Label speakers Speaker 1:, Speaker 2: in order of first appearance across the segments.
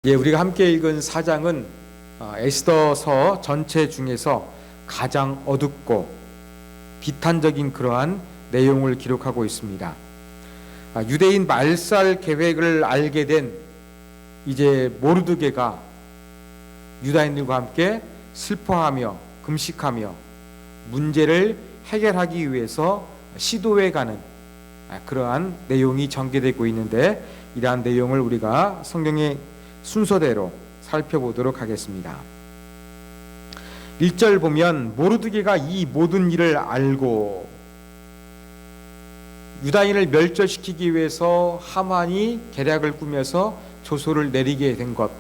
Speaker 1: 예, 우리가 함께 읽은 사장은 에스더서 전체 중에서 가장 어둡고 비탄적인 그러한 내용을 기록하고 있습니다. 유대인 말살 계획을 알게 된 이제 모르드게가 유다인들과 함께 슬퍼하며 금식하며 문제를 해결하기 위해서 시도해 가는 그러한 내용이 전개되고 있는데, 이러한 내용을 우리가 성경의 순서대로 살펴보도록 하겠습니다. 1절 보면 모르드게가 이 모든 일을 알고 유다인을 멸절시키기 위해서 하만이 계략을 꾸며서 조소를 내리게 된 것,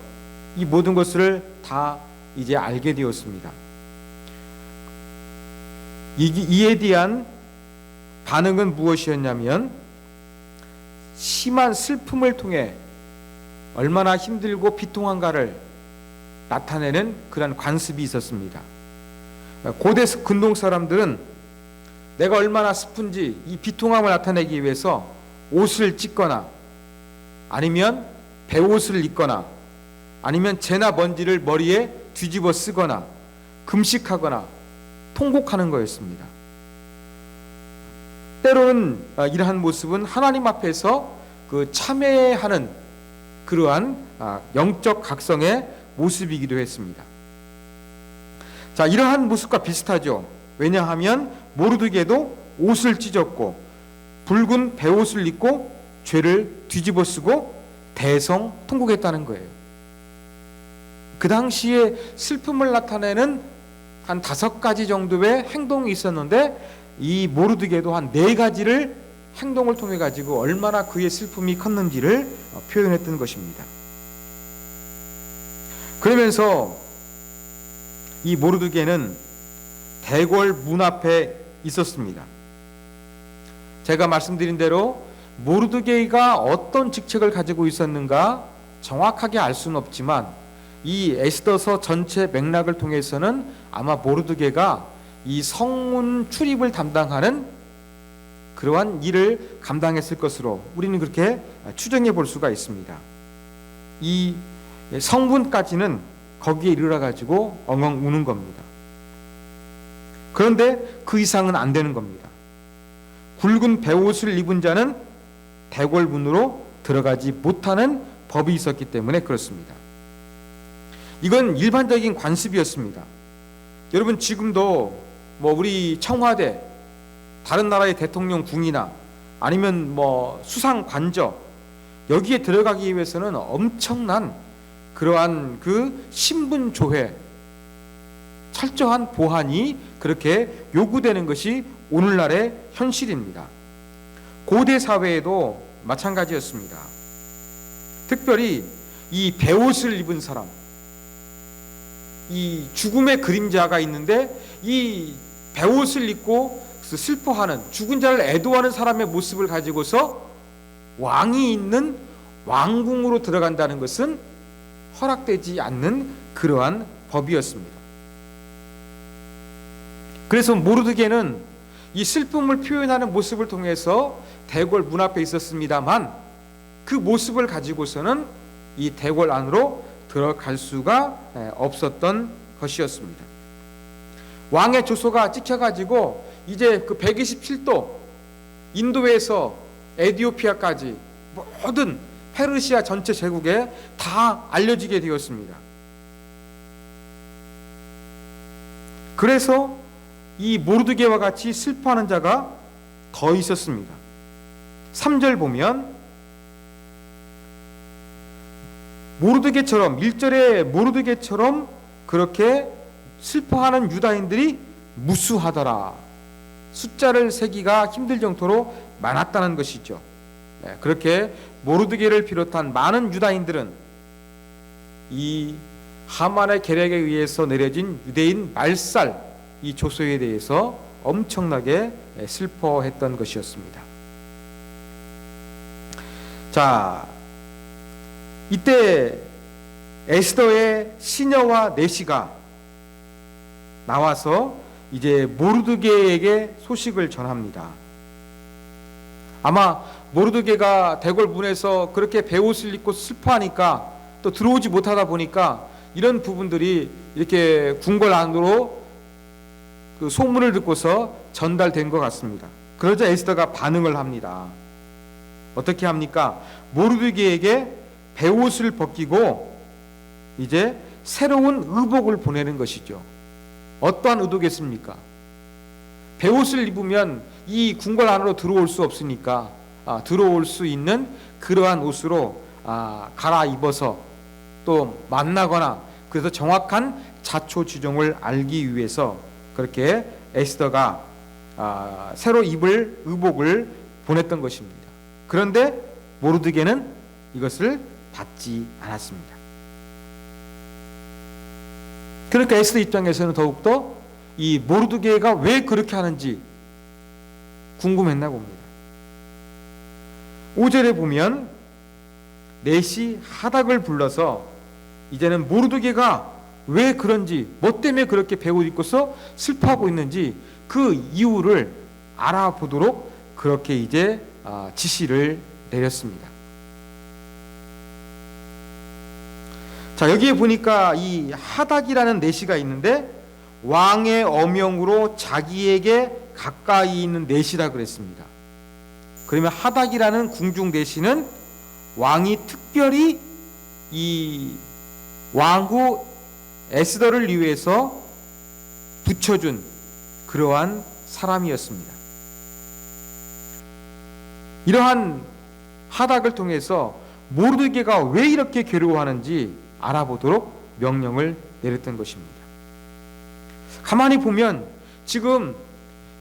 Speaker 1: 이 모든 것을 다 이제 알게 되었습니다. 이에 대한 반응은 무엇이었냐면, 심한 슬픔을 통해 얼마나 힘들고 비통한가를 나타내는 그런 관습이 있었습니다. 고대 근동 사람들은 내가 얼마나 슬픈지 이 비통함을 나타내기 위해서 옷을 찢거나 아니면 베옷을 입거나 아니면 재나 먼지를 머리에 뒤집어 쓰거나 금식하거나 통곡하는 거였습니다. 때로는 이러한 모습은 하나님 앞에서 그 참회하는 그러한 영적 각성의 모습이기도 했습니다. 자, 이러한 모습과 비슷하죠. 왜냐하면 모르드게도 옷을 찢었고 붉은 베옷을 입고 죄를 뒤집어 쓰고 대성 통곡했다는 거예요. 그 당시에 슬픔을 나타내는 한 5가지 정도의 행동이 있었는데, 이 모르드게도 한 4가지를 행동을 통해 가지고 얼마나 그의 슬픔이 컸는지를 표현했던 것입니다. 그러면서 이 모르드게는 대궐 문 앞에 있었습니다. 제가 말씀드린 대로 모르드게가 어떤 직책을 가지고 있었는가 정확하게 알 수는 없지만, 이 에스더서 전체 맥락을 통해서는 아마 모르드게가 이 성문 출입을 담당하는 그러한 일을 감당했을 것으로 우리는 그렇게 추정해 볼 수가 있습니다. 이 성문까지는 거기에 이르러 가지고 엉엉 우는 겁니다. 그런데 그 이상은 안 되는 겁니다. 굵은 베옷을 입은 자는 대궐문으로 들어가지 못하는 법이 있었기 때문에 그렇습니다. 이건 일반적인 관습이었습니다. 여러분, 지금도 우리 청와대, 다른 나라의 대통령 궁이나 아니면 수상 관저, 여기에 들어가기 위해서는 엄청난 그러한 그 신분 조회, 철저한 보안이 그렇게 요구되는 것이 오늘날의 현실입니다. 고대 사회에도 마찬가지였습니다. 특별히 이 베옷을 입은 사람, 이 죽음의 그림자가 있는데 이 베옷을 입고 슬퍼하는, 죽은 자를 애도하는 사람의 모습을 가지고서 왕이 있는 왕궁으로 들어간다는 것은 허락되지 않는 그러한 법이었습니다. 그래서 모르드게는 이 슬픔을 표현하는 모습을 통해서 대궐 문 앞에 있었습니다만, 그 모습을 가지고서는 이 대궐 안으로 들어갈 수가 없었던 것이었습니다. 왕의 조소가 찍혀가지고 이제 그 127도 인도에서 에티오피아까지 모든 페르시아 전체 제국에 다 알려지게 되었습니다. 그래서 이 모르드게와 같이 슬퍼하는 자가 더 있었습니다. 3절 보면 모르드게처럼, 1절에 모르드게처럼 그렇게 슬퍼하는 유다인들이 무수하더라. 숫자를 세기가 힘들 정도로 많았다는 것이죠. 그렇게 모르드게를 비롯한 많은 유다인들은 이 하만의 계략에 의해서 내려진 유대인 말살, 이 조소에 대해서 엄청나게 슬퍼했던 것이었습니다. 자, 이때 에스더의 시녀와 내시가 나와서 이제 모르드게에게 소식을 전합니다. 아마 모르드게가 대궐 문에서 그렇게 베옷을 입고 슬퍼하니까 또 들어오지 못하다 보니까 이런 부분들이 이렇게 궁궐 안으로 그 소문을 듣고서 전달된 것 같습니다. 그러자 에스더가 반응을 합니다. 어떻게 합니까? 모르드게에게 베옷을 벗기고 이제 새로운 의복을 보내는 것이죠. 어떠한 의도겠습니까? 베옷을 입으면 이 궁궐 안으로 들어올 수 없으니까 들어올 수 있는 그러한 옷으로 갈아입어서 또 만나거나, 그래서 정확한 자초지종을 알기 위해서 그렇게 에스더가 새로 입을 의복을 보냈던 것입니다. 그런데 모르드게는 이것을 받지 않았습니다. 그러니까 에스더 입장에서는 더욱더 이 모르드게가 왜 그렇게 하는지 궁금했나 봅니다. 5절에 보면 넷이 하닥을 불러서 이제는 모르드게가 왜 그런지, 뭐 때문에 그렇게 베옷 입고서 슬퍼하고 있는지 그 이유를 알아보도록 그렇게 이제 지시를 내렸습니다. 자, 여기에 보니까 이 하닥이라는 내시가 있는데 왕의 어명으로 자기에게 가까이 있는 내시라 그랬습니다. 그러면 하닥이라는 궁중 내시는 왕이 특별히 이 왕후 에스더를 위해서 붙여준 그러한 사람이었습니다. 이러한 하닥을 통해서 모르드게가 왜 이렇게 괴로워하는지 알아보도록 명령을 내렸던 것입니다. 가만히 보면 지금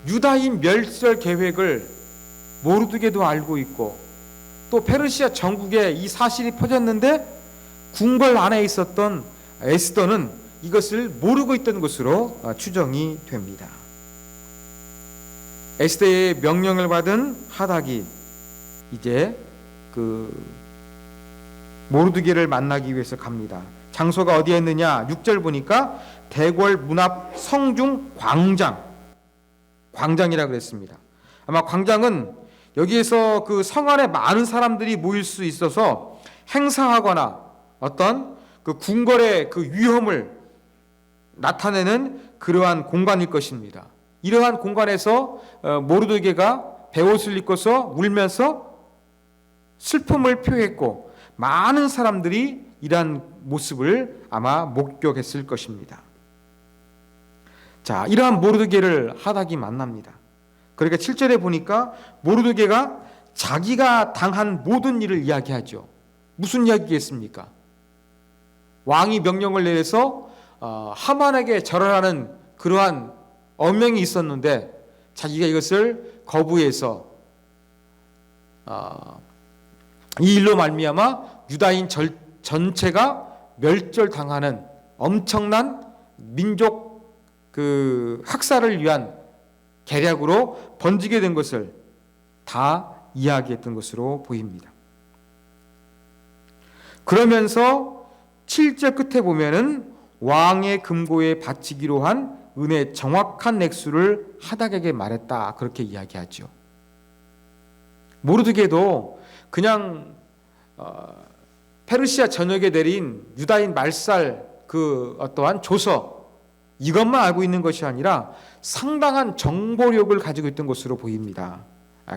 Speaker 1: 유다인 멸절 계획을 모르드게도 알고 있고 또 페르시아 전국에 이 사실이 퍼졌는데 궁궐 안에 있었던 에스더는 이것을 모르고 있던 것으로 추정이 됩니다. 에스더의 명령을 받은 하닥이 이제 그 모르드게를 만나기 위해서 갑니다. 장소가 어디였느냐? 6절 보니까 대궐 문 앞 성중 광장이라 그랬습니다. 아마 광장은 여기에서 그 성 안에 많은 사람들이 모일 수 있어서 행사하거나 어떤 그 궁궐의 그 위험을 나타내는 그러한 공간일 것입니다. 이러한 공간에서 모르드게가 베옷을 입고서 울면서 슬픔을 표했고 많은 사람들이 이러한 모습을 아마 목격했을 것입니다. 자, 이러한 모르드게를 하닥이 만납니다. 그러니까 7절에 보니까 모르드게가 자기가 당한 모든 일을 이야기하죠. 무슨 이야기겠습니까? 왕이 명령을 내려서 하만에게 절하라는 그러한 엄명이 있었는데 자기가 이것을 거부해서 이 일로 말미암아 유다인 전체가 멸절당하는 엄청난 민족 그 학살을 위한 계략으로 번지게 된 것을 다 이야기했던 것으로 보입니다. 그러면서 7절 끝에 보면은 왕의 금고에 바치기로 한 은의 정확한 액수를 하닥에게 말했다, 그렇게 이야기하죠. 모르드게도 그냥 페르시아 전역에 내린 유다인 말살 그 어떠한 조서 이것만 알고 있는 것이 아니라 상당한 정보력을 가지고 있던 것으로 보입니다.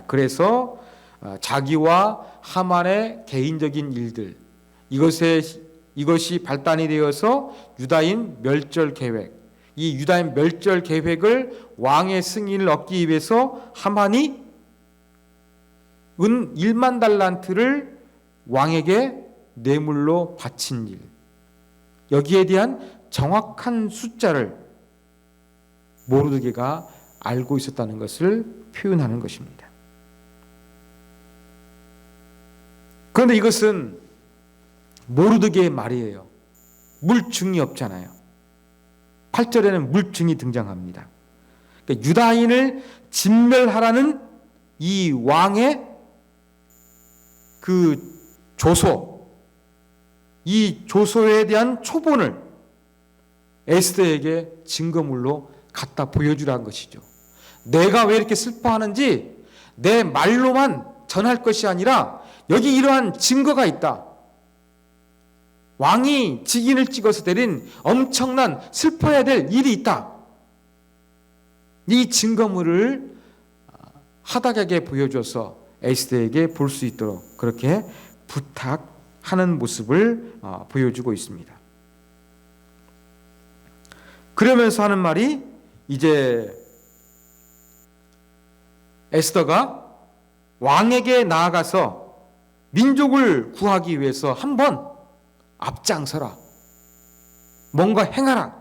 Speaker 1: 그래서 자기와 하만의 개인적인 일들 이것이 발단이 되어서 유다인 멸절 계획, 이 유다인 멸절 계획을 왕의 승인을 얻기 위해서 하만이 은 1만 달란트를 왕에게 뇌물로 바친 일, 여기에 대한 정확한 숫자를 모르드게가 알고 있었다는 것을 표현하는 것입니다. 그런데 이것은 모르드게의 말이에요. 물증이 없잖아요. 8절에는 물증이 등장합니다. 그러니까 유다인을 진멸하라는 이 왕의 그 조소, 이 조소에 대한 초본을 에스더에게 증거물로 갖다 보여주라는 것이죠. 내가 왜 이렇게 슬퍼하는지 내 말로만 전할 것이 아니라 여기 이러한 증거가 있다. 왕이 직인을 찍어서 내린 엄청난 슬퍼해야 될 일이 있다. 이 증거물을 하닥에게 보여줘서 에스더에게 볼 수 있도록 그렇게 부탁하는 모습을 보여주고 있습니다. 그러면서 하는 말이 이제 에스더가 왕에게 나아가서 민족을 구하기 위해서 한번 앞장서라. 뭔가 행하라.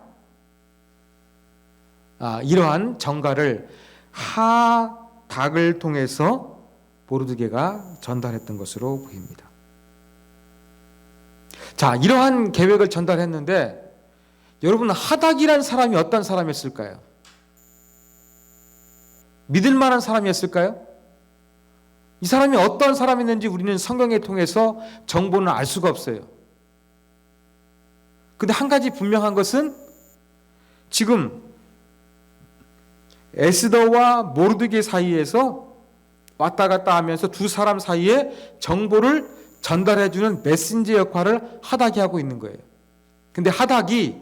Speaker 1: 이러한 전가를 하닥을 통해서 모르드게가 전달했던 것으로 보입니다. 자, 이러한 계획을 전달했는데 여러분, 하닥이란 사람이 어떤 사람이었을까요? 믿을 만한 사람이었을까요? 이 사람이 어떤 사람이었는지 우리는 성경에 통해서 정보는 알 수가 없어요. 근데 한 가지 분명한 것은 지금 에스더와 모르드게 사이에서 왔다 갔다 하면서 두 사람 사이에 정보를 전달해주는 메신저 역할을 하닥이 하고 있는 거예요. 근데 하닥이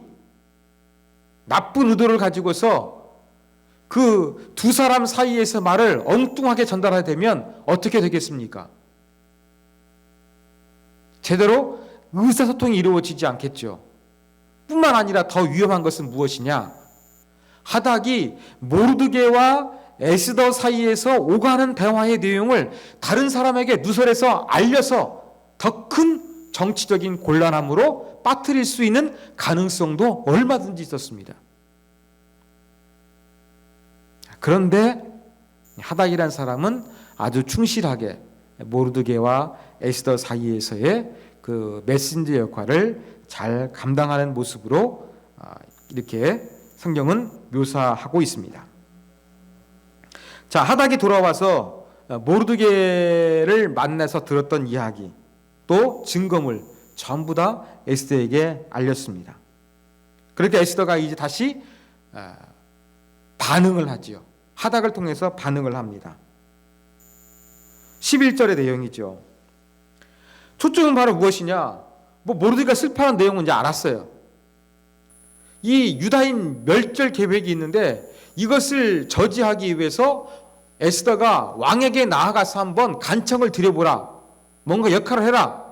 Speaker 1: 나쁜 의도를 가지고서 그 두 사람 사이에서 말을 엉뚱하게 전달하게 되면 어떻게 되겠습니까? 제대로 의사소통이 이루어지지 않겠죠. 뿐만 아니라 더 위험한 것은 무엇이냐? 하닥이 모르드게와 에스더 사이에서 오가는 대화의 내용을 다른 사람에게 누설해서 알려서 더 큰 정치적인 곤란함으로 빠뜨릴 수 있는 가능성도 얼마든지 있었습니다. 그런데 하닥이란 사람은 아주 충실하게 모르드게와 에스더 사이에서의 그 메신저 역할을 잘 감당하는 모습으로 이렇게 성경은 묘사하고 있습니다. 자, 하닥이 돌아와서 모르드게를 만나서 들었던 이야기, 또 증거물 전부 다 에스더에게 알렸습니다. 그렇게 에스더가 이제 다시 반응을 하지요. 하닥을 통해서 반응을 합니다. 11절의 내용이죠. 초점은 바로 무엇이냐? 모르드게가 슬퍼하는 내용은 이제 알았어요. 이 유다인 멸절 계획이 있는데 이것을 저지하기 위해서 에스더가 왕에게 나아가서 한번 간청을 드려보라. 뭔가 역할을 해라.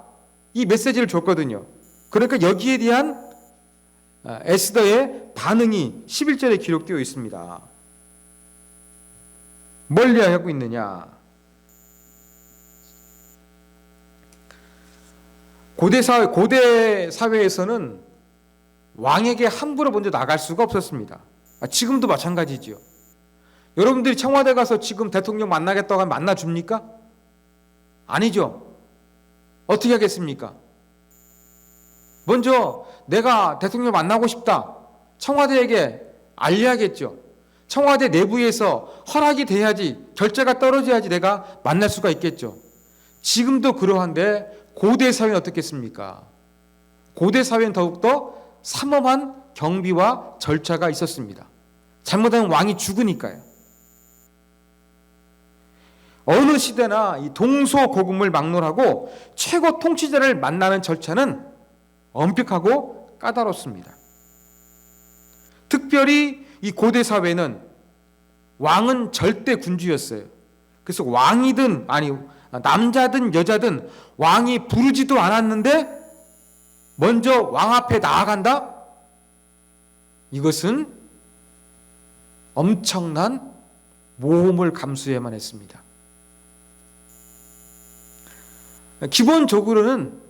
Speaker 1: 이 메시지를 줬거든요. 그러니까 여기에 대한 에스더의 반응이 11절에 기록되어 있습니다. 뭘 이야기하고 있느냐? 고대 사회에서는 왕에게 함부로 먼저 나갈 수가 없었습니다. 지금도 마찬가지지요. 여러분들이 청와대 가서 지금 대통령 만나겠다고 하면 만나줍니까? 아니죠. 어떻게 하겠습니까? 먼저 내가 대통령 만나고 싶다. 청와대에게 알려야겠죠. 청와대 내부에서 허락이 돼야지, 결재가 떨어져야지 내가 만날 수가 있겠죠. 지금도 그러한데 고대 사회는 어떻겠습니까? 고대 사회는 더욱더 삼엄한 경비와 절차가 있었습니다. 잘못하면 왕이 죽으니까요. 어느 시대나 이 동서고금을 막론하고 최고 통치자를 만나는 절차는 엄격하고 까다롭습니다. 특별히 이 고대 사회는 왕은 절대 군주였어요. 그래서 왕이든 남자든 여자든 왕이 부르지도 않았는데 먼저 왕 앞에 나아간다? 이것은 엄청난 모험을 감수해야만 했습니다. 기본적으로는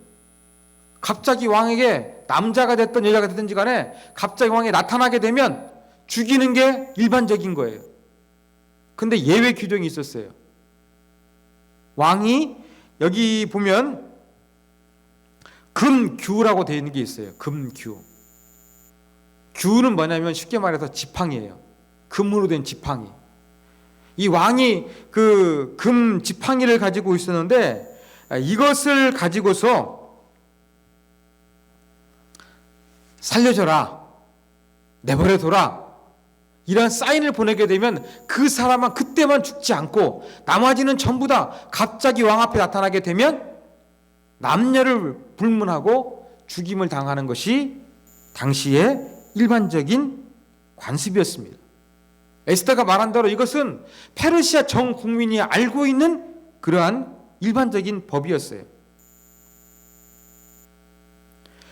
Speaker 1: 갑자기 왕에게 남자가 됐든 여자가 됐든지 간에 갑자기 왕에 나타나게 되면 죽이는 게 일반적인 거예요. 근데 예외 규정이 있었어요. 왕이 여기 보면 금규라고 되어 있는 게 있어요. 금규. 규는 뭐냐면 쉽게 말해서 지팡이에요. 금으로 된 지팡이. 이 왕이 그 금 지팡이를 가지고 있었는데 이것을 가지고서 살려줘라, 내버려둬라, 이런 사인을 보내게 되면 그 사람은 그때만 죽지 않고 나머지는 전부 다 갑자기 왕 앞에 나타나게 되면 남녀를 불문하고 죽임을 당하는 것이 당시의 일반적인 관습이었습니다. 에스더가 말한 대로 이것은 페르시아 전 국민이 알고 있는 그러한 일반적인 법이었어요.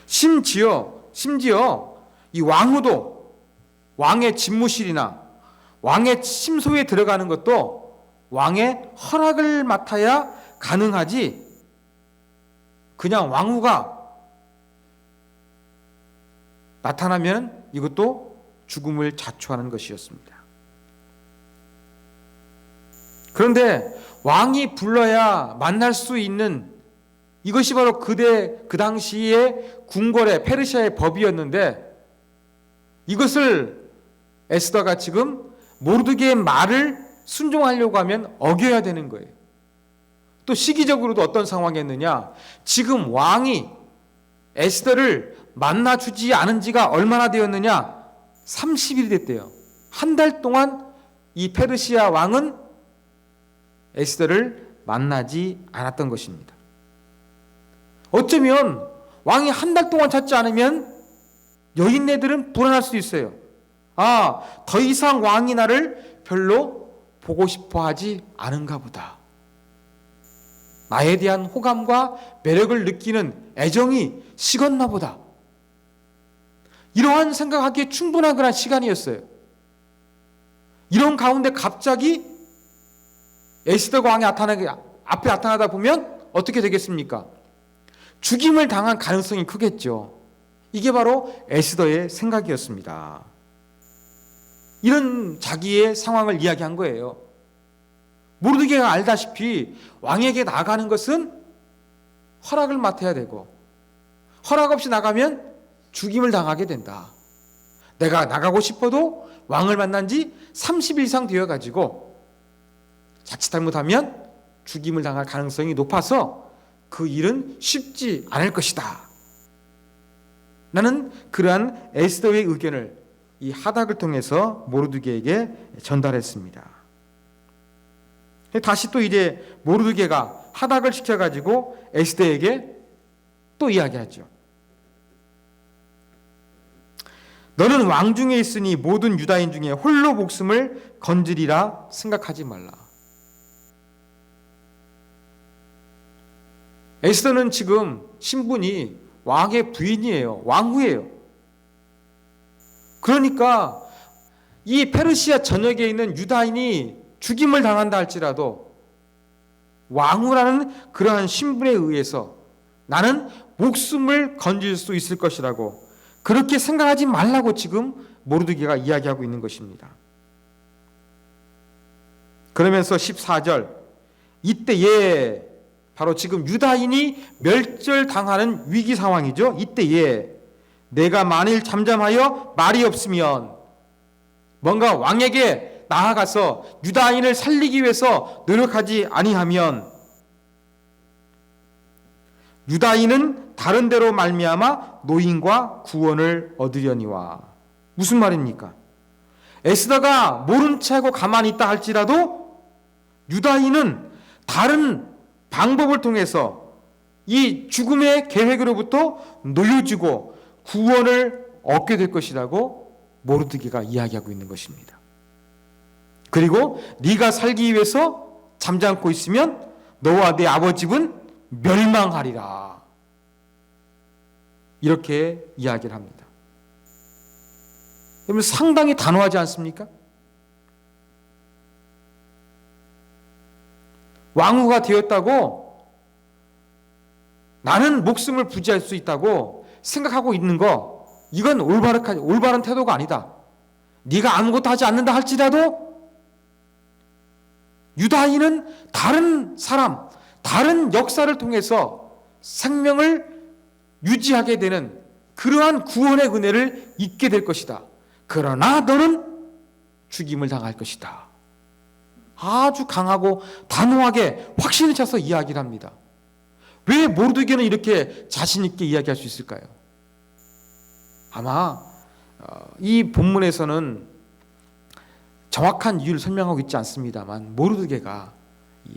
Speaker 1: 심지어 이 왕후도 왕의 집무실이나 왕의 침소에 들어가는 것도 왕의 허락을 맡아야 가능하지, 그냥 왕후가 나타나면 이것도 죽음을 자초하는 것이었습니다. 그런데 왕이 불러야 만날 수 있는 이것이 바로 그 당시의 궁궐의 페르시아의 법이었는데, 이것을 에스더가 지금 모르드게의 말을 순종하려고 하면 어겨야 되는 거예요. 또 시기적으로도 어떤 상황이었느냐, 지금 왕이 에스더를 만나주지 않은 지가 얼마나 되었느냐, 30일이 됐대요. 한 달 동안 이 페르시아 왕은 에스더를 만나지 않았던 것입니다. 어쩌면 왕이 한 달 동안 찾지 않으면 여인네들은 불안할 수 있어요. 더 이상 왕이 나를 별로 보고 싶어 하지 않은가 보다. 나에 대한 호감과 매력을 느끼는 애정이 식었나 보다. 이러한 생각하기에 충분한 그런 시간이었어요. 이런 가운데 갑자기 에스더가 왕이 앞에 나타나다 보면 어떻게 되겠습니까? 죽임을 당한 가능성이 크겠죠. 이게 바로 에스더의 생각이었습니다. 이런 자기의 상황을 이야기한 거예요. 모르드게가 알다시피 왕에게 나가는 것은 허락을 맡아야 되고, 허락 없이 나가면 죽임을 당하게 된다. 내가 나가고 싶어도 왕을 만난 지 30일 이상 되어가지고 자칫 잘못하면 죽임을 당할 가능성이 높아서 그 일은 쉽지 않을 것이다. 나는 그러한 에스더의 의견을 이 하닥을 통해서 모르드게에게 전달했습니다. 다시 또 이제 모르드게가 하닥을 시켜가지고 에스더에게 또 이야기하죠. 너는 왕 중에 있으니 모든 유다인 중에 홀로 목숨을 건지리라 생각하지 말라. 에스더는 지금 신분이 왕의 부인이에요. 왕후예요. 그러니까 이 페르시아 전역에 있는 유다인이 죽임을 당한다 할지라도 왕후라는 그러한 신분에 의해서 나는 목숨을 건질 수 있을 것이라고, 그렇게 생각하지 말라고 지금 모르드게가 이야기하고 있는 것입니다. 그러면서 14절, 이때에 바로 지금 유다인이 멸절당하는 위기 상황이죠. 이때에 내가 만일 잠잠하여 말이 없으면, 뭔가 왕에게 나아가서 유다인을 살리기 위해서 노력하지 아니하면 유다인은 다른 데로 말미암아 노인과 구원을 얻으려니와. 무슨 말입니까? 에스더가 모른 채 하고 가만히 있다 할지라도 유다인은 다른 방법을 통해서 이 죽음의 계획으로부터 놓여지고 구원을 얻게 될 것이라고 모르드게가 이야기하고 있는 것입니다. 그리고 네가 살기 위해서 잠잠고 있으면 너와 네 아버지 집은 멸망하리라. 이렇게 이야기를 합니다. 여러분, 상당히 단호하지 않습니까? 왕후가 되었다고 나는 목숨을 부지할 수 있다고 생각하고 있는 거, 이건 올바른 태도가 아니다. 네가 아무것도 하지 않는다 할지라도 유다인은 다른 사람, 다른 역사를 통해서 생명을 유지하게 되는 그러한 구원의 은혜를 잊게 될 것이다. 그러나 너는 죽임을 당할 것이다. 아주 강하고 단호하게 확신을 차서 이야기를 합니다. 왜 모르드게는 이렇게 자신 있게 이야기할 수 있을까요? 아마 이 본문에서는 정확한 이유를 설명하고 있지 않습니다만, 모르드게가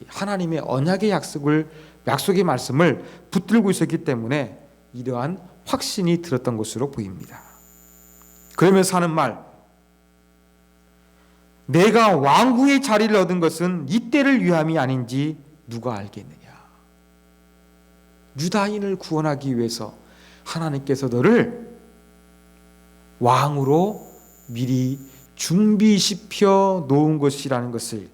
Speaker 1: 하나님의 언약의 약속의 말씀을 붙들고 있었기 때문에 이러한 확신이 들었던 것으로 보입니다. 그러면서 하는 말, 내가 왕궁의 자리를 얻은 것은 이때를 위함이 아닌지 누가 알겠느냐. 유다인을 구원하기 위해서 하나님께서 너를 왕으로 미리 준비시켜 놓은 것이라는 것을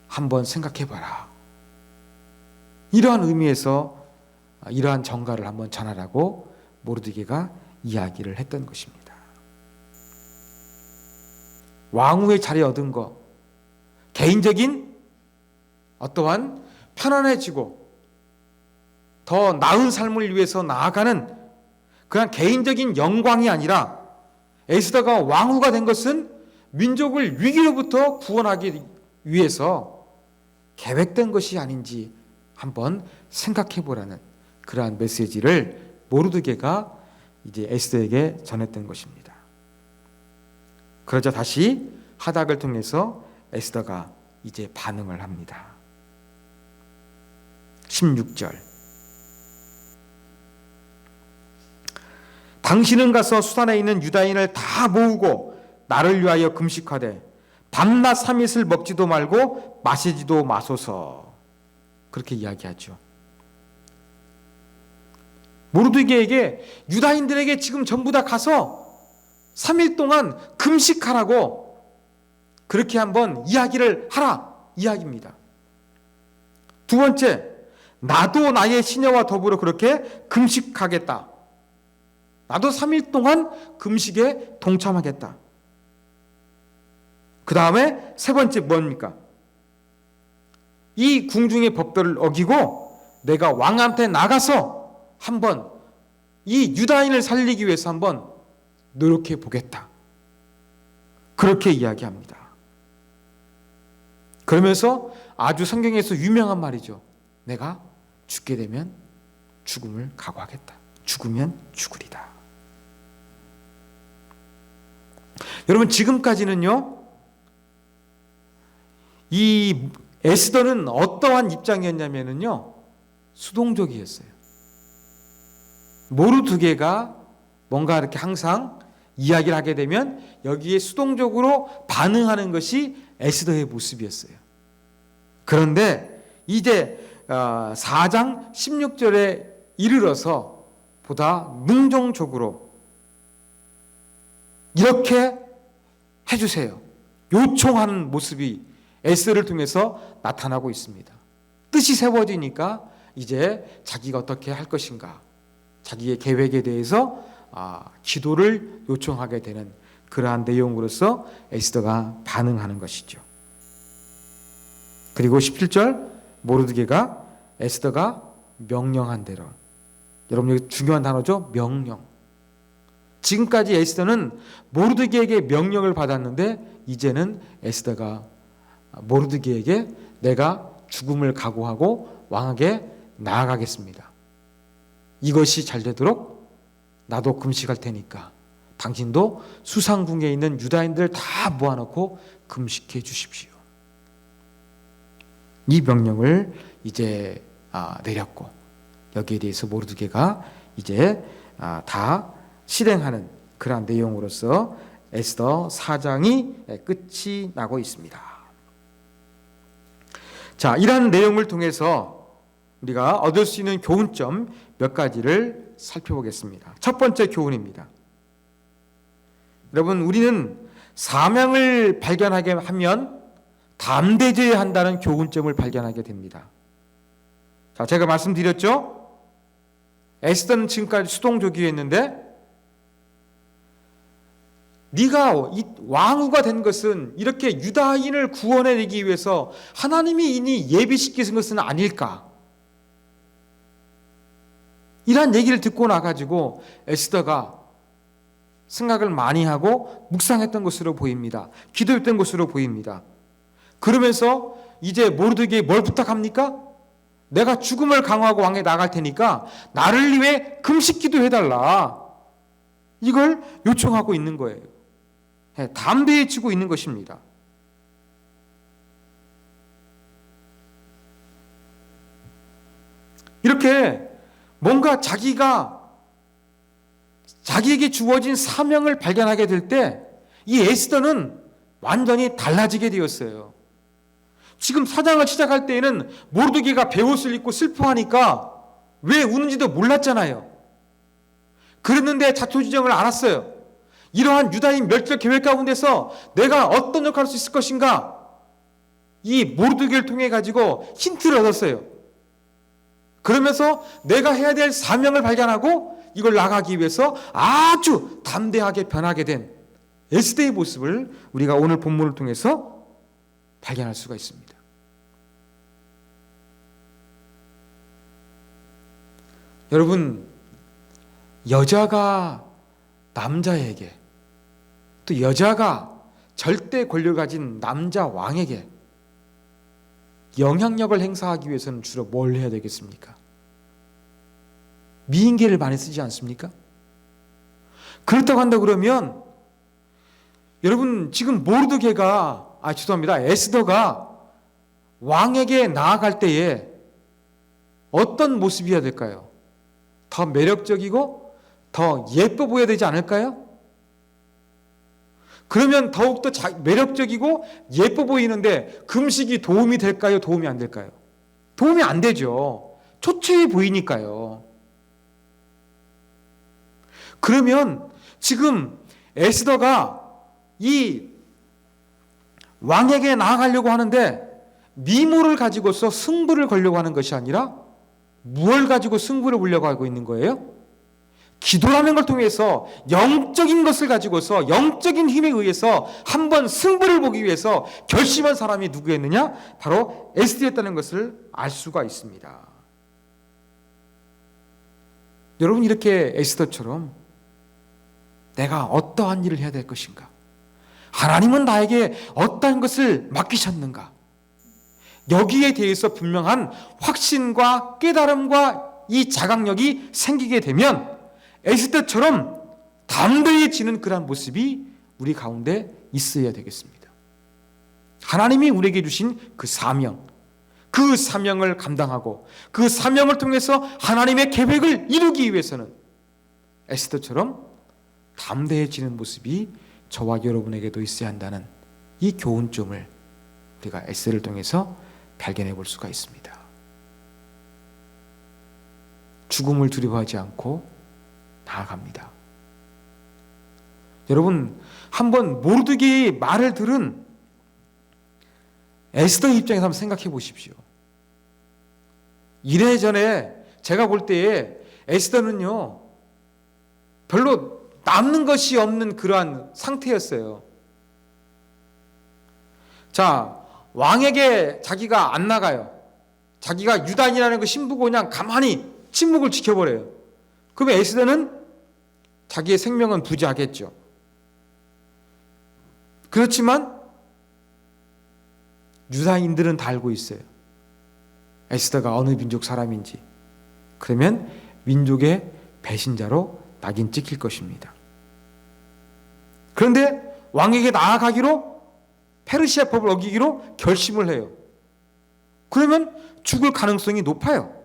Speaker 1: 한번 생각해 봐라. 이러한 의미에서 이러한 정가를 한번 전하라고 모르드게가 이야기를 했던 것입니다. 왕후의 자리 얻은 것, 개인적인 어떠한 편안해지고 더 나은 삶을 위해서 나아가는 그냥 개인적인 영광이 아니라 에스더가 왕후가 된 것은 민족을 위기로부터 구원하기 위해서 계획된 것이 아닌지 한번 생각해 보라는 그러한 메시지를 모르드게가 이제 에스더에게 전했던 것입니다. 그러자 다시 하닥을 통해서 에스더가 이제 반응을 합니다. 16절, 당신은 가서 수산에 있는 유다인을 다 모으고 나를 위하여 금식하되 밤낮 3일을 먹지도 말고 마시지도 마소서. 그렇게 이야기하죠. 모르드게에게 유다인들에게 지금 전부 다 가서 3일 동안 금식하라고 그렇게 한번 이야기를 하라 이야기입니다. 두 번째, 나도 나의 시녀와 더불어 그렇게 금식하겠다. 나도 3일 동안 금식에 동참하겠다. 그 다음에 세 번째 뭡니까? 이 궁중의 법도를 어기고 내가 왕한테 나가서 한번 이 유다인을 살리기 위해서 한번 노력해 보겠다. 그렇게 이야기합니다. 그러면서 아주 성경에서 유명한 말이죠. 내가 죽게 되면 죽음을 각오하겠다. 죽으면 죽으리다. 여러분, 지금까지는요, 이 에스더는 어떠한 입장이었냐면요, 수동적이었어요. 모르드게가 뭔가 이렇게 항상 이야기를 하게 되면 여기에 수동적으로 반응하는 것이 에스더의 모습이었어요. 그런데 이제 4장 16절에 이르러서 보다 능동적으로 이렇게 해주세요. 요청하는 모습이 에스더를 통해서 나타나고 있습니다. 뜻이 세워지니까 이제 자기가 어떻게 할 것인가, 자기의 계획에 대해서 기도를 요청하게 되는 그러한 내용으로서 에스더가 반응하는 것이죠. 그리고 17절, 모르드게가 에스더가 명령한 대로, 여러분 여기 중요한 단어죠. 명령. 지금까지 에스더는 모르드게에게 명령을 받았는데 이제는 에스더가 모르드게에게 내가 죽음을 각오하고 왕에게 나아가겠습니다. 이것이 잘 되도록 나도 금식할 테니까 당신도 수상궁에 있는 유다인들 다 모아놓고 금식해 주십시오. 이 명령을 이제 내렸고 여기에 대해서 모르드게가 이제 다 실행하는 그러한 내용으로서 에스더 4장이 끝이 나고 있습니다. 자, 이러한 내용을 통해서 우리가 얻을 수 있는 교훈점 몇 가지를 살펴보겠습니다. 첫 번째 교훈입니다. 여러분, 우리는 사명을 발견하게 하면 담대해야 한다는 교훈점을 발견하게 됩니다. 자, 제가 말씀드렸죠? 에스더는 지금까지 수동적이었는데 네가 이 왕후가 된 것은 이렇게 유다인을 구원해내기 위해서 하나님이 이미 예비시키신 것은 아닐까? 이런 얘기를 듣고 나가지고 에스더가 생각을 많이 하고 묵상했던 것으로 보입니다. 기도했던 것으로 보입니다. 그러면서 이제 모르드게에 뭘 부탁합니까? 내가 죽음을 강호하고 왕에 나갈 테니까 나를 위해 금식 기도해달라. 이걸 요청하고 있는 거예요. 담대해지고 있는 것입니다. 이렇게 뭔가 자기에게 주어진 사명을 발견하게 될 때 이 에스더는 완전히 달라지게 되었어요. 지금 사장을 시작할 때에는 모르드게가 베옷을 입고 슬퍼하니까 왜 우는지도 몰랐잖아요. 그랬는데 자초지종을 알았어요. 이러한 유다인 멸절 계획 가운데서 내가 어떤 역할을 할 수 있을 것인가, 이 모르드게를 통해 가지고 힌트를 얻었어요. 그러면서 내가 해야 될 사명을 발견하고 이걸 나가기 위해서 아주 담대하게 변하게 된 에스더의 모습을 우리가 오늘 본문을 통해서 발견할 수가 있습니다. 여러분, 여자가 남자에게, 또 여자가 절대 권력을 가진 남자 왕에게 영향력을 행사하기 위해서는 주로 뭘 해야 되겠습니까? 미인계를 많이 쓰지 않습니까? 그렇다고 한다 그러면 여러분, 지금 에스더가 왕에게 나아갈 때에 어떤 모습이어야 될까요? 더 매력적이고 더 예뻐 보여야 되지 않을까요? 그러면 더욱더 매력적이고 예뻐 보이는데 금식이 도움이 될까요? 도움이 안 될까요? 도움이 안 되죠. 초췌해 보이니까요. 그러면 지금 에스더가 이 왕에게 나아가려고 하는데 미모를 가지고서 승부를 걸려고 하는 것이 아니라 무엇을 가지고 승부를 보려고 하고 있는 거예요? 기도라는 걸 통해서 영적인 것을 가지고서 영적인 힘에 의해서 한번 승부를 보기 위해서 결심한 사람이 누구였느냐? 바로 에스더였다는 것을 알 수가 있습니다. 여러분, 이렇게 에스더처럼 내가 어떠한 일을 해야 될 것인가? 하나님은 나에게 어떠한 것을 맡기셨는가? 여기에 대해서 분명한 확신과 깨달음과 이 자각력이 생기게 되면 에스더처럼 담대해지는 그런 모습이 우리 가운데 있어야 되겠습니다. 하나님이 우리에게 주신 그 사명을 감당하고 그 사명을 통해서 하나님의 계획을 이루기 위해서는 에스더처럼 담대해지는 모습이 저와 여러분에게도 있어야 한다는 이 교훈점을 우리가 에스더를 통해서 발견해 볼 수가 있습니다. 죽음을 두려워하지 않고 나아갑니다. 여러분, 한번 모르드게의 말을 들은 에스더의 입장에서 한번 생각해 보십시오. 이래저래 제가 볼 때에 에스더는요, 별로 남는 것이 없는 그러한 상태였어요. 자, 왕에게 자기가 안 나가요. 자기가 유다인이라는 거 신부고 그냥 가만히 침묵을 지켜버려요. 그러면 에스더는 자기의 생명은 부지하겠죠. 그렇지만 유다인들은 다 알고 있어요. 에스더가 어느 민족 사람인지. 그러면 민족의 배신자로 낙인 찍힐 것입니다. 그런데 왕에게 나아가기로, 페르시아 법을 어기기로 결심을 해요. 그러면 죽을 가능성이 높아요.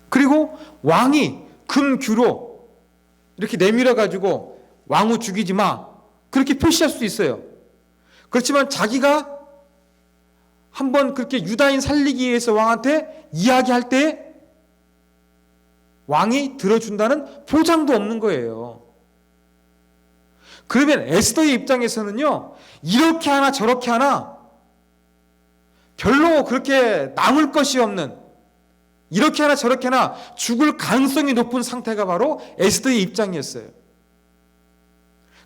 Speaker 1: 그리고 왕이 금규로 이렇게 내밀어 가지고 왕후 죽이지 마, 그렇게 표시할 수도 있어요. 그렇지만 자기가 한번 그렇게 유다인 살리기 위해서 왕한테 이야기할 때 왕이 들어준다는 보장도 없는 거예요. 그러면 에스더의 입장에서는요, 이렇게 하나 저렇게 하나 별로 그렇게 남을 것이 없는, 이렇게 하나 저렇게 하나 죽을 가능성이 높은 상태가 바로 에스더의 입장이었어요.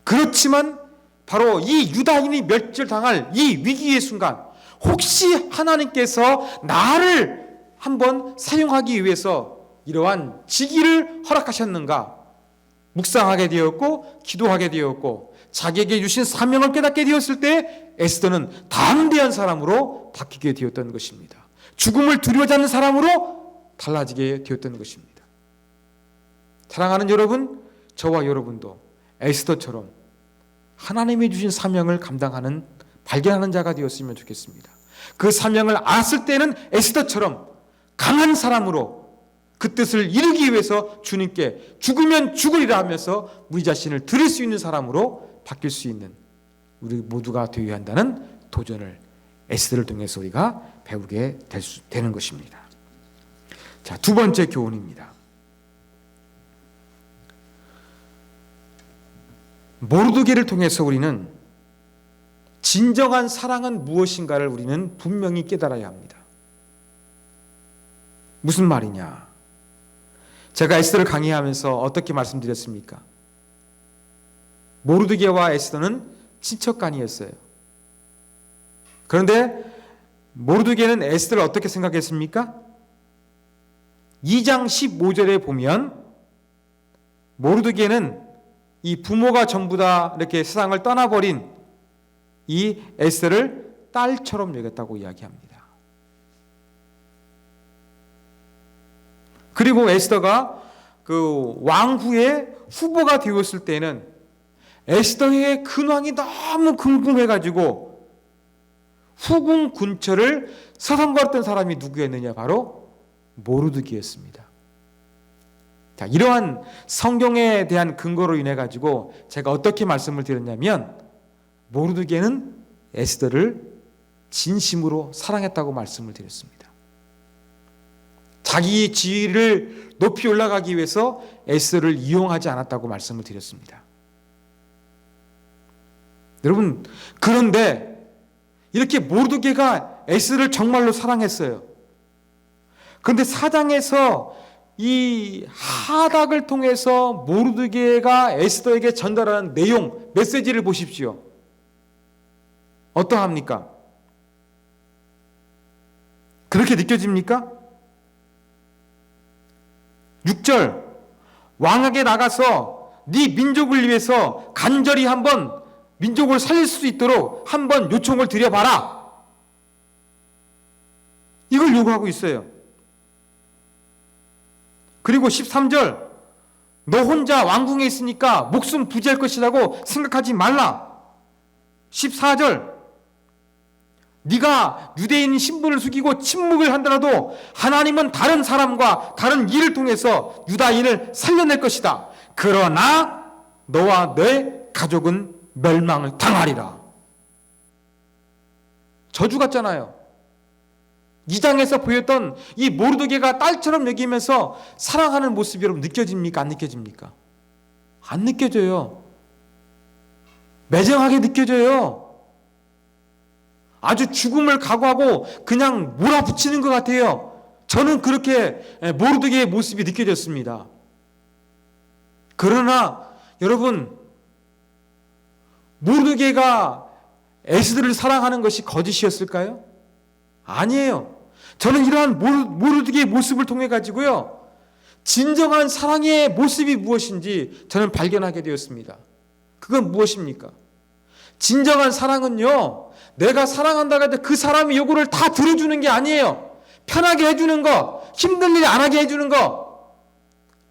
Speaker 1: 그렇지만 바로 이 유다인이 멸절당할 이 위기의 순간, 혹시 하나님께서 나를 한번 사용하기 위해서 이러한 직위를 허락하셨는가 묵상하게 되었고 기도하게 되었고 자기에게 주신 사명을 깨닫게 되었을 때 에스더는 담대한 사람으로 바뀌게 되었던 것입니다. 죽음을 두려워하지 않는 사람으로 달라지게 되었던 것입니다. 사랑하는 여러분, 저와 여러분도 에스더처럼 하나님이 주신 사명을 감당하는, 발견하는 자가 되었으면 좋겠습니다. 그 사명을 알았을 때는 에스더처럼 강한 사람으로 그 뜻을 이루기 위해서 주님께 죽으면 죽으리라 하면서 우리 자신을 드릴 수 있는 사람으로 바뀔 수 있는 우리 모두가 되어야 한다는 도전을 에스더를 통해서 우리가 배우게 되는 것입니다. 자, 두 번째 교훈입니다. 모르드게를 통해서 우리는 진정한 사랑은 무엇인가를 우리는 분명히 깨달아야 합니다. 무슨 말이냐? 제가 에스더를 강의하면서 어떻게 말씀드렸습니까? 모르드게와 에스더는 친척간이었어요. 그런데 모르드게는 에스더를 어떻게 생각했습니까? 2장 15절에 보면 모르드게는 이 부모가 전부 다 이렇게 세상을 떠나버린 이 에스더를 딸처럼 여겼다고 이야기합니다. 그리고 에스더가 그 왕후의 후보가 되었을 때는 에스더의 근황이 너무 궁금해가지고 후궁 군처를 서성거렸던 사람이 누구였느냐? 바로 모르드게였습니다. 자, 이러한 성경에 대한 근거로 인해 가지고 제가 어떻게 말씀을 드렸냐면 모르드게는 에스더를 진심으로 사랑했다고 말씀을 드렸습니다. 자기 지위를 높이 올라가기 위해서 에스더를 이용하지 않았다고 말씀을 드렸습니다. 여러분, 그런데 이렇게 모르드게가 에스더를 정말로 사랑했어요. 그런데 4장에서 이 하닥을 통해서 모르드게가 에스더에게 전달하는 내용, 메시지를 보십시오. 어떠합니까? 그렇게 느껴집니까? 6절, 왕에게 나가서 네 민족을 위해서 간절히 한번 민족을 살릴 수 있도록 한번 요청을 드려봐라. 이걸 요구하고 있어요. 그리고 13절, 너 혼자 왕궁에 있으니까 목숨 부지할 것이라고 생각하지 말라. 14절, 네가 유대인 신분을 숙이고 침묵을 한다라도 하나님은 다른 사람과 다른 일을 통해서 유다인을 살려낼 것이다. 그러나 너와 내 가족은 멸망을 당하리라. 저주 같잖아요. 2장에서 보였던 이 모르드게가 딸처럼 여기면서 사랑하는 모습이 여러분 느껴집니까? 안 느껴집니까? 안 느껴져요. 매정하게 느껴져요. 아주 죽음을 각오하고 그냥 몰아붙이는 것 같아요. 저는 그렇게 모르드게의 모습이 느껴졌습니다. 그러나 여러분, 모르드게가 에스더를 사랑하는 것이 거짓이었을까요? 아니에요. 저는 이러한 모르드게의 모습을 통해 가지고요, 진정한 사랑의 모습이 무엇인지 저는 발견하게 되었습니다. 그건 무엇입니까? 진정한 사랑은요, 내가 사랑한다고 할 때 그 사람이 요구를 다 들어주는 게 아니에요. 편하게 해주는 거, 힘든 일 안 하게 해주는 거,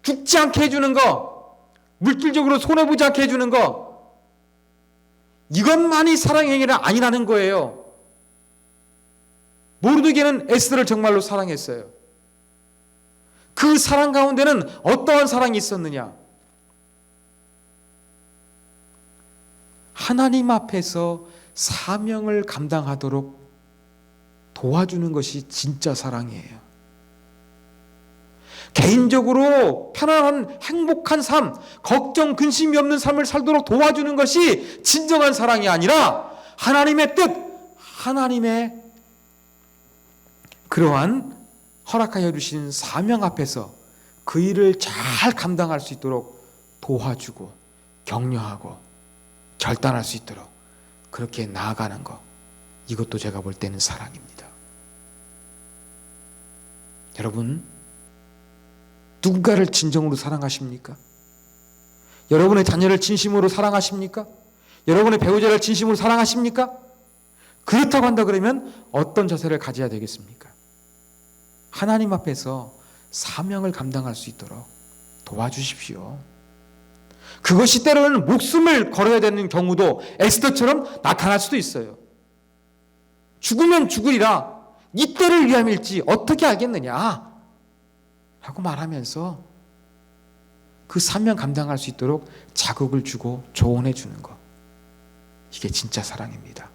Speaker 1: 죽지 않게 해주는 거, 물질적으로 손해보지 않게 해주는 거, 이것만이 사랑의 행위가 아니라는 거예요. 모르드게는 에스더를 정말로 사랑했어요. 그 사랑 가운데는 어떠한 사랑이 있었느냐? 하나님 앞에서 사명을 감당하도록 도와주는 것이 진짜 사랑이에요. 개인적으로 편안한 행복한 삶, 걱정 근심이 없는 삶을 살도록 도와주는 것이 진정한 사랑이 아니라 하나님의 뜻, 하나님의 그러한 허락하여 주신 사명 앞에서 그 일을 잘 감당할 수 있도록 도와주고 격려하고 결단할 수 있도록 그렇게 나아가는 것, 이것도 제가 볼 때는 사랑입니다. 여러분, 누군가를 진정으로 사랑하십니까? 여러분의 자녀를 진심으로 사랑하십니까? 여러분의 배우자를 진심으로 사랑하십니까? 그렇다고 한다 그러면 어떤 자세를 가져야 되겠습니까? 하나님 앞에서 사명을 감당할 수 있도록 도와주십시오. 그것이 때로는 목숨을 걸어야 되는 경우도 에스더처럼 나타날 수도 있어요. 죽으면 죽으리라. 이 때를 위함일지 어떻게 알겠느냐 라고 말하면서 그 사명 감당할 수 있도록 자극을 주고 조언해 주는 것, 이게 진짜 사랑입니다.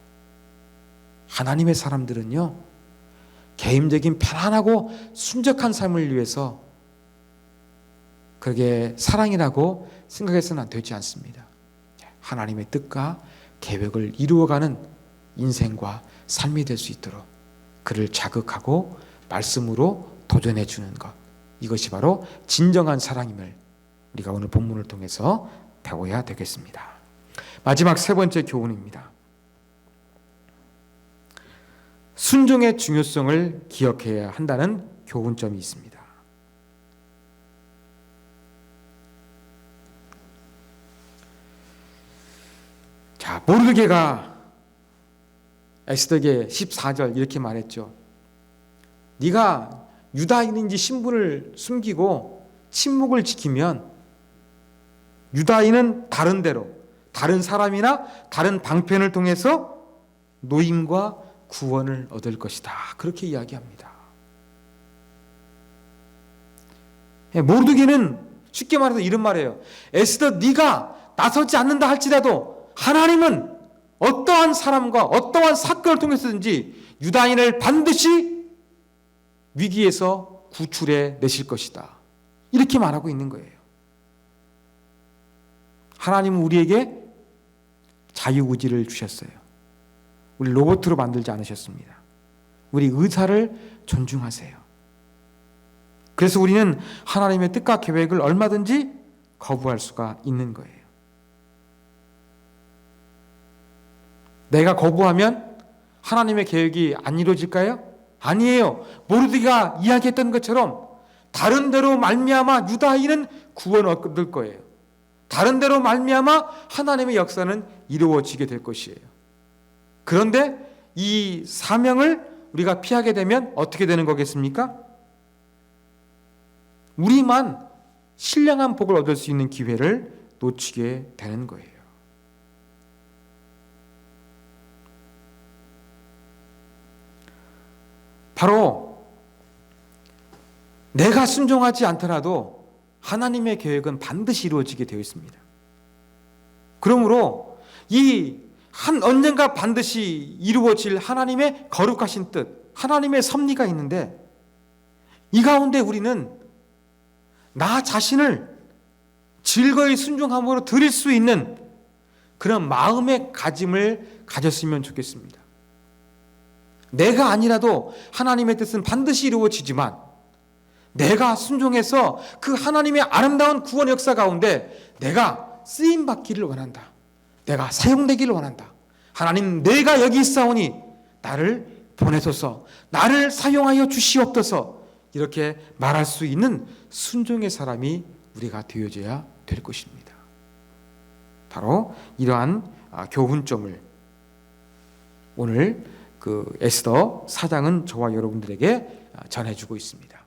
Speaker 1: 하나님의 사람들은요, 개인적인 편안하고 순적한 삶을 위해서 그게 사랑이라고 생각해서는 안 되지 않습니다. 하나님의 뜻과 계획을 이루어가는 인생과 삶이 될 수 있도록 그를 자극하고 말씀으로 도전해 주는 것, 이것이 바로 진정한 사랑임을 우리가 오늘 본문을 통해서 배워야 되겠습니다. 마지막 세 번째 교훈입니다. 순종의 중요성을 기억해야 한다는 교훈점이 있습니다. 자, 모르드게가 에스더에게 14절 이렇게 말했죠. 네가 유다인인지 신분을 숨기고 침묵을 지키면 유다인은 다른 데로, 다른 사람이나 다른 방편을 통해서 노임과 구원을 얻을 것이다. 그렇게 이야기합니다. 모르드게는 쉽게 말해서 이런 말이에요. 에스더, 네가 나서지 않는다 할지라도 하나님은 어떠한 사람과 어떠한 사건을 통해서든지 유다인을 반드시 위기에서 구출해 내실 것이다. 이렇게 말하고 있는 거예요. 하나님은 우리에게 자유의지를 주셨어요. 우리 로봇으로 만들지 않으셨습니다. 우리 의사를 존중하세요. 그래서 우리는 하나님의 뜻과 계획을 얼마든지 거부할 수가 있는 거예요. 내가 거부하면 하나님의 계획이 안 이루어질까요? 아니에요. 모르드게가 이야기했던 것처럼 다른 데로 말미암아 유다인은 구원 얻을 거예요. 다른 데로 말미암아 하나님의 역사는 이루어지게 될 것이에요. 그런데 이 사명을 우리가 피하게 되면 어떻게 되는 거겠습니까? 우리만 신령한 복을 얻을 수 있는 기회를 놓치게 되는 거예요. 바로 내가 순종하지 않더라도 하나님의 계획은 반드시 이루어지게 되어 있습니다. 그러므로 언젠가 반드시 이루어질 하나님의 거룩하신 뜻, 하나님의 섭리가 있는데 이 가운데 우리는 나 자신을 즐거이 순종함으로 드릴 수 있는 그런 마음의 가짐을 가졌으면 좋겠습니다. 내가 아니라도 하나님의 뜻은 반드시 이루어지지만 내가 순종해서 그 하나님의 아름다운 구원 역사 가운데 내가 쓰임받기를 원한다. 내가 사용되기를 원한다. 하나님, 내가 여기 있사오니 나를 보내소서, 나를 사용하여 주시옵소서, 이렇게 말할 수 있는 순종의 사람이 우리가 되어져야 될 것입니다. 바로 이러한 교훈점을 오늘 그 에스더 4장은 저와 여러분들에게 전해주고 있습니다.